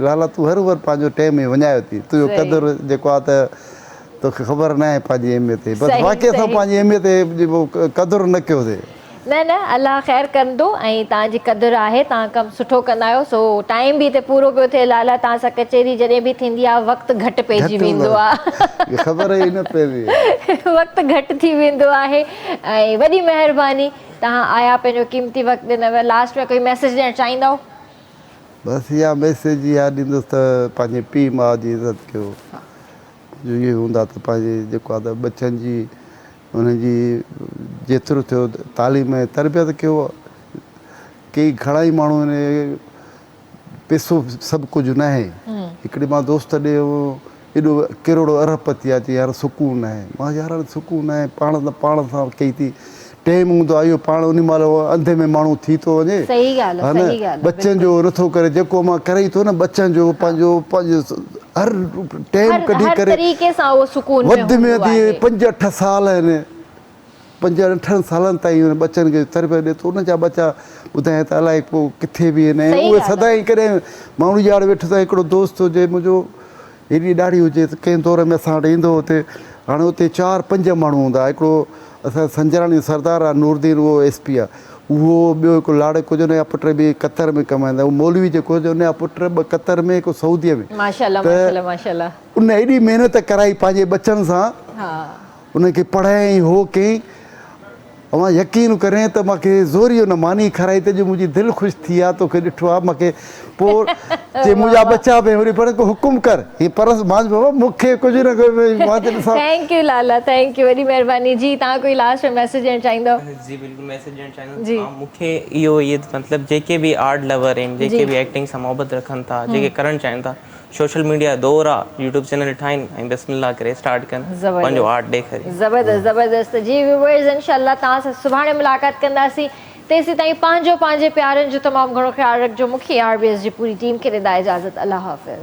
B: लाला तूं हर भर पंहिंजो टाइम में वञायो थी तुंहिंजो क़दुरु जेको आहे त तोखे ख़बर न आहे पंहिंजी अहमियत ते बसि वाक़ई असां पंहिंजी अहमियत क़दुरु न कयोसीं
A: न न अलाह ख़ैर कंदो ऐं तव्हांजी क़दुरु आहे तव्हां कमु सुठो कंदा आहियो सो टाइम बि हिते पूरो पियो थिए लाला तव्हां सां कचहरी जॾहिं बि थींदी आहे वक़्तु घटि पइजी वेंदो आहे
B: ख़बर ई न पवंदी
A: वक़्तु घटि थी वेंदो आहे ऐं वॾी महिरबानी तव्हां आया पंहिंजो क़ीमती वक़्तु ॾिनव लास्ट में कोई मैसेज ॾियणु चाहींदव
B: बसि इहा मैसेज इहा ॾींदुसि त पंहिंजे पीउ माउ जी इज़त कयो जो इहे हूंदा त पंहिंजे जेको आहे त बचनि जी उनजी जेतिरो थियो तालीम ऐं तरबियत कयो कई घणा ई माण्हू आहिनि पैसो सभु कुझु न आहे हिकिड़े मां दोस्त ॾे एॾो किरोड़ो अरबपति आहे चई यार सुकून न आहे मां यार सुकून न आहे पाण सां कई थी टाइम हूंदो आहे इहो पाण उन महिल अंधे में माण्हू थी थो वञे हा न बच्चनि जो नथो करे जेको मां करे ई थो न बच्चनि जो पंहिंजो हर टाइम कढी करे वधि में वधि 5-8 साल आहिनि 5-8 सालनि ताईं बच्चनि खे तरबियत ॾिए थो उनजा बच्चा ॿुधाए त अलाए पोइ किथे बि आहिनि ऐं उहे सदाईं कॾहिं माण्हू यार वेठो त हिकिड़ो दोस्त हुजे मुंहिंजो हेॾी ॾाढी हुजे त कंहिं दौर में असां वटि ईंदो हुते हाणे हुते 4-5 माण्हू हूंदा हिकिड़ो असां संजराणी सरदार आहे नूरदीन उहो SP आहे उहो ॿियो हिकिड़ो लाड़े कुझु हुनजा पुट बि कतर में कमाईंदा उहो मौलवी जेको हुजे हुनजा पुट ॿ कतर में हिकु सऊदीअ में त उन एॾी महिनत कराई पंहिंजे बच्चनि सां उनखे पढ़ायईं हो कयईं मां यकीन करें त मूंखे ज़ोरी हुन मानी खाराई त जो मुंहिंजी दिलि ख़ुशि थी आहे तोखे ॾिठो आहे मूंखे पोइ जे मुंहिंजा बचा पे वरी पर हुकुम कर हीअ परस मां बाबा मूंखे कुझु न
A: थैंक यू लाला थैंक यू वॾी महिरबानी जी तव्हां कोई लास्ट में मैसेज ॾियणु चाहींदव
C: जी बिल्कुलु मैसेज ॾियणु चाहींदुमि मूंखे इहो मतिलबु जेके बि आर्ट लवर आहिनि जेके बि एक्टिंग सां मोहबत रखनि था जेके करणु चाहिनि था सोशल मीडिया दौर आहे यूट्यूब चैनल ठाहिनि ऐं बिस्मिल्लाह करे स्टार्ट कनि पंहिंजो आर्ट ॾेखारे
A: ज़बरदस्त जी व्यूअर्स इंशाल्लाह तव्हां सां सुभाणे मुलाक़ात कंदासीं तेसीं ताईं पंहिंजे प्यारनि जो तमामु घणो ख़्यालु रखिजो मूंखे RBS जी पूरी टीम खे ॾींदा इजाज़त अल्लाह हाफ़िज़